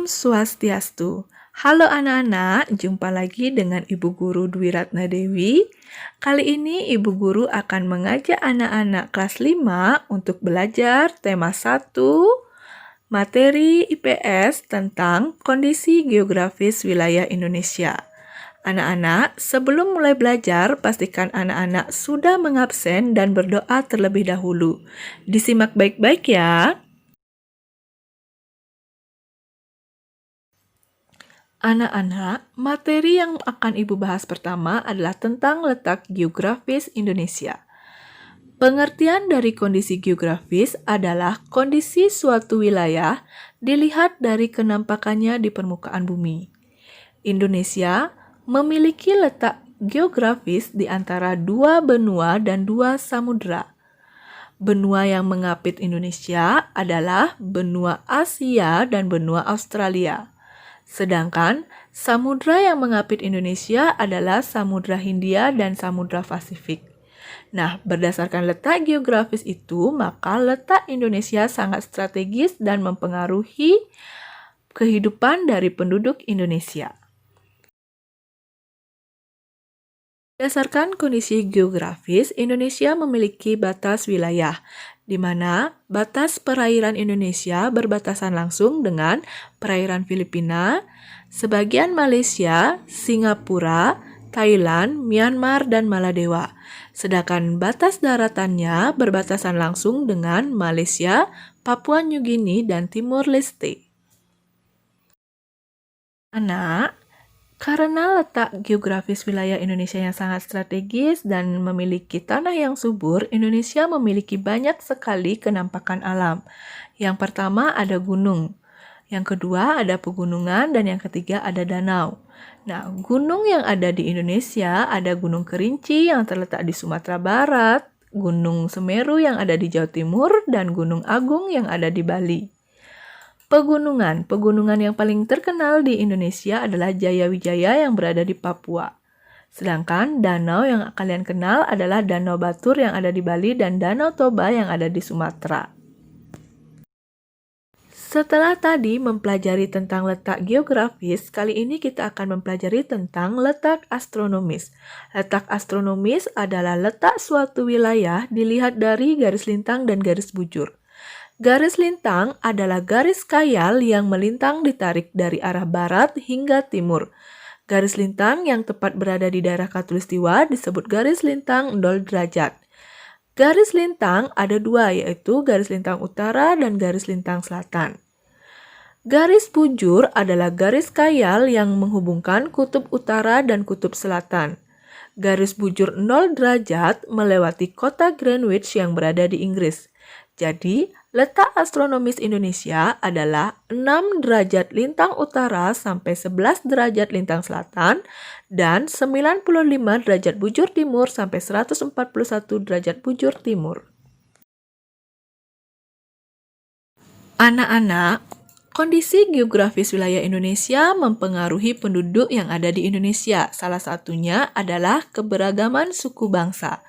Om Swastiastu. Halo anak-anak, jumpa lagi dengan Ibu Guru Dwi Ratna Dewi. Kali ini Ibu Guru akan mengajak anak-anak kelas 5 untuk belajar tema 1 materi IPS tentang kondisi geografis wilayah Indonesia. Anak-anak, sebelum mulai belajar, pastikan anak-anak sudah mengabsen dan berdoa terlebih dahulu. Disimak baik-baik ya. Anak-anak, materi yang akan Ibu bahas pertama adalah tentang letak geografis Indonesia. Pengertian dari kondisi geografis adalah kondisi suatu wilayah dilihat dari kenampakannya di permukaan bumi. Indonesia memiliki letak geografis di antara 2 benua dan 2 samudra. Benua yang mengapit Indonesia adalah benua Asia dan benua Australia. Sedangkan samudra yang mengapit Indonesia adalah Samudra Hindia dan Samudra Pasifik. Nah, berdasarkan letak geografis itu, maka letak Indonesia sangat strategis dan mempengaruhi kehidupan dari penduduk Indonesia. Berdasarkan kondisi geografis, Indonesia memiliki batas wilayah, di mana batas perairan Indonesia berbatasan langsung dengan perairan Filipina, sebagian Malaysia, Singapura, Thailand, Myanmar, dan Maladewa. Sedangkan batas daratannya berbatasan langsung dengan Malaysia, Papua New Guinea, dan Timor Leste. Anak, karena letak geografis wilayah Indonesia yang sangat strategis dan memiliki tanah yang subur, Indonesia memiliki banyak sekali kenampakan alam. Yang pertama ada gunung, yang kedua ada pegunungan, dan yang ketiga ada danau. Nah, gunung yang ada di Indonesia ada Gunung Kerinci yang terletak di Sumatera Barat, Gunung Semeru yang ada di Jawa Timur, dan Gunung Agung yang ada di Bali. Pegunungan yang paling terkenal di Indonesia adalah Jayawijaya yang berada di Papua. Sedangkan danau yang kalian kenal adalah Danau Batur yang ada di Bali dan Danau Toba yang ada di Sumatera. Setelah tadi mempelajari tentang letak geografis, kali ini kita akan mempelajari tentang letak astronomis. Letak astronomis adalah letak suatu wilayah dilihat dari garis lintang dan garis bujur. Garis lintang adalah garis khayal yang melintang ditarik dari arah barat hingga timur. Garis lintang yang tepat berada di daerah khatulistiwa disebut garis lintang 0 derajat. Garis lintang ada 2, yaitu garis lintang utara dan garis lintang selatan. Garis bujur adalah garis khayal yang menghubungkan kutub utara dan kutub selatan. Garis bujur 0 derajat melewati kota Greenwich yang berada di Inggris. Jadi, letak astronomis Indonesia adalah 6 derajat lintang utara sampai 11 derajat lintang selatan dan 95 derajat bujur timur sampai 141 derajat bujur timur. Anak-anak, kondisi geografis wilayah Indonesia mempengaruhi penduduk yang ada di Indonesia. Salah satunya adalah keberagaman suku bangsa.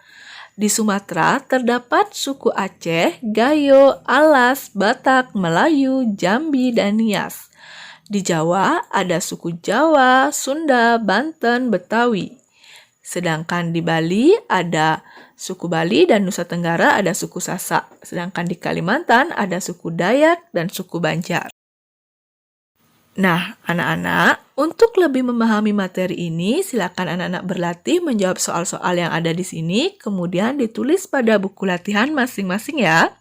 Di Sumatera terdapat suku Aceh, Gayo, Alas, Batak, Melayu, Jambi, dan Nias. Di Jawa ada suku Jawa, Sunda, Banten, Betawi. Sedangkan di Bali ada suku Bali dan Nusa Tenggara ada suku Sasak. Sedangkan di Kalimantan ada suku Dayak dan suku Banjar. Nah, anak-anak, untuk lebih memahami materi ini, silakan anak-anak berlatih menjawab soal-soal yang ada di sini, kemudian ditulis pada buku latihan masing-masing ya.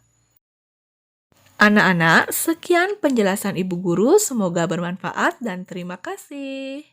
Anak-anak, sekian penjelasan Ibu Guru, semoga bermanfaat dan terima kasih.